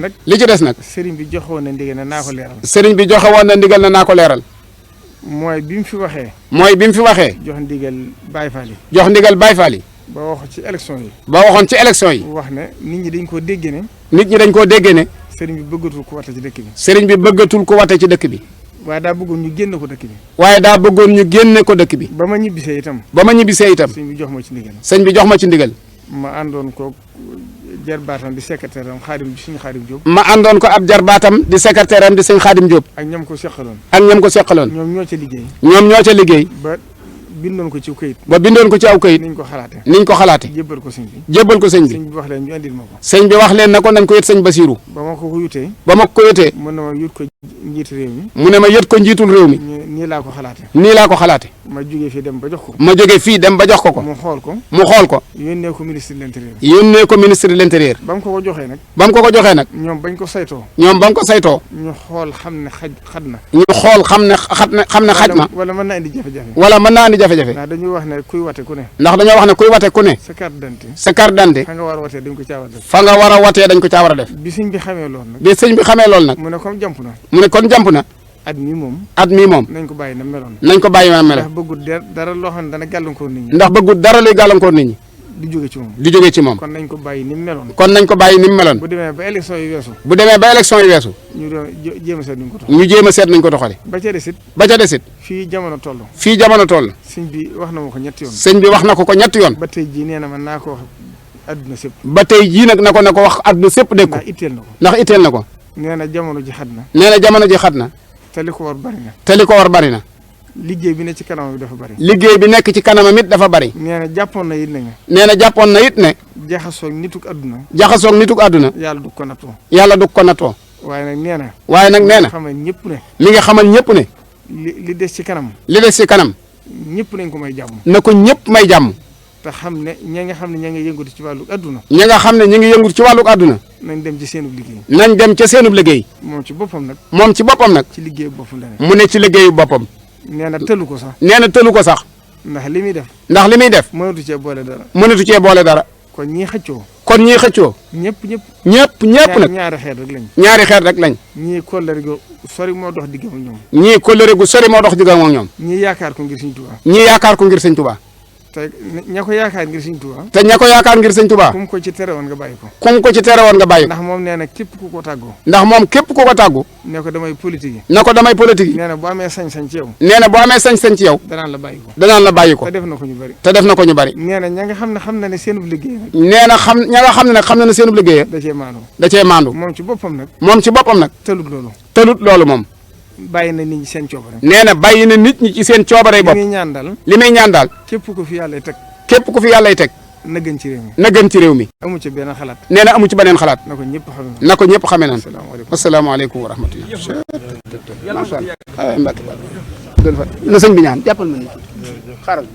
li ci des nag sëriñ bi joxoon na ndigal na naa ko leeral. sëriñ bi joxe woon na ndigal na naa ko leeral. mooy bi mu fi waxee. jox ndigal Baye Fall yi. jox ndigal Baye Fall yi. ba waxoon ci élection yi. wax ne nit ñi dañ koo déggee ne. sëriñ bi bëggatul ko wate ci dëkk bi. sëriñ bi bëggatul ko wate ci dëkk bi. waaye daa bëggoon ñu génne ko dëkk bi. ba ma ñibbisee itam. sëñ bi jox ma ci ndigal. ma àndoon ko jarbaatam di secrétaire am sëñ Xaadim Diop. ma àndoon ko ab jarbaatam di secrétaire am di sëñ Xaadim Diop. ak ñam ko seqaloon. ñoom ñoo ca liggéey. ba bindoon ko ci aw kayit. niñ ko xalaate. jébbal ko sëñ bi. sëñ bi wax leen ñu andil ma ko. sëñ bi wax leen na ko nañ ko yët sëñ Basiiru. ba ma ko yutee. mu ne ma yut ko njiitu réew mi. mu ne ma yët ko njiitul réew mi. nii laa ko xalaate. ma jógee fii dem ba jox ko ko. mu xool ko. yónnee ko ministre de l'intérieur. ba mu ko joxee nag. ñoom bañ ko saytoo. ñu xool xam ne xat na. xaj na. wala mën naa indi jafe-jafe. ndax dañoo wax ne kuy wate ku ne. sa carte d'identité. fa nga war a watee dañ ko caa war a def. bi sëñ bi xamee lool nag. mu ne kon jàmp na. at mi moom. nañ ko bàyyi na meloon. ndax bëggul dara loo xam ne dana gàllankoor nit ñi. luy gàllankoor nit ñi. di jóge ci moom. kon nañ ko bàyyi ni mu meloon. bu demee ba élection yi weesu. ñu doon jéem a seet nuñ ko doxale. ba ca desit. fii jamono toll. sëñ bi wax na ma ko ñetti yoon. ba tey jii nee na ma naa ko wax adduna sépp. ba tey jii nag na ko wax adduna sépp dégg ko. ndax itteel na ko. nee na jamono ji xat na. te li ko war bari na. liggéey bi nekk ci kanamam it dafa bari. nee na jàppoon na it ne. jaxasoog nituk àdduna. yàlla du ko nattoo. waaye nag nee na. mi nga xamal ñëpp ne. li des ci kanam. ñëpp nañ ko may jàmm. na ko ñëpp may jàmm. te xam ne ñi nga xam ne ña ngi yëngatu ci wàllu àdduna. nañ dem ca seenub liggéey. moom ci boppam nag. ci liggéeyu boppam la ne. mu ne ci liggéeyu boppam. nee na tëlu ko sax. ndax li muy def. mënatu cee boole dara. kon ñii xëccoo. ñëpp nag. ñaari xeet rek lañ. ñii kóllëre gu sori moo dox diggam ak ñoom. ñii yaakaar ko ngir Sëñ Tuubaa. te ña ko yaakaar ngir Sëñ Tuubaa. kum ko ci tere woon nga bàyyi ko. ndax moom nee na képp ku ko tàggu. ne ko damay politique. nee na boo amee sañ-sañ ci yow. danaan la bàyyi ko. te def na ko ñu bari. nee na ña nga xam ne seenub liggéey nag. da cee maandu. moom ci boppam nag. tëlut loolu moom. bàyyi na nit ñi seen coobare. nee na bàyyi na nit ñi ci seen coobare bopp. li muy ñaan daal. képp ku fi yàllay teg. na gën ci réew mi. amu ci beneen xalaat. nee na amu ci beneen xalaat. na ko ñëpp xamee naan. asalaamaaleykum wa rahmatulah. macha allah. na sëñ bi ñaan jàppal ma ni xaaral.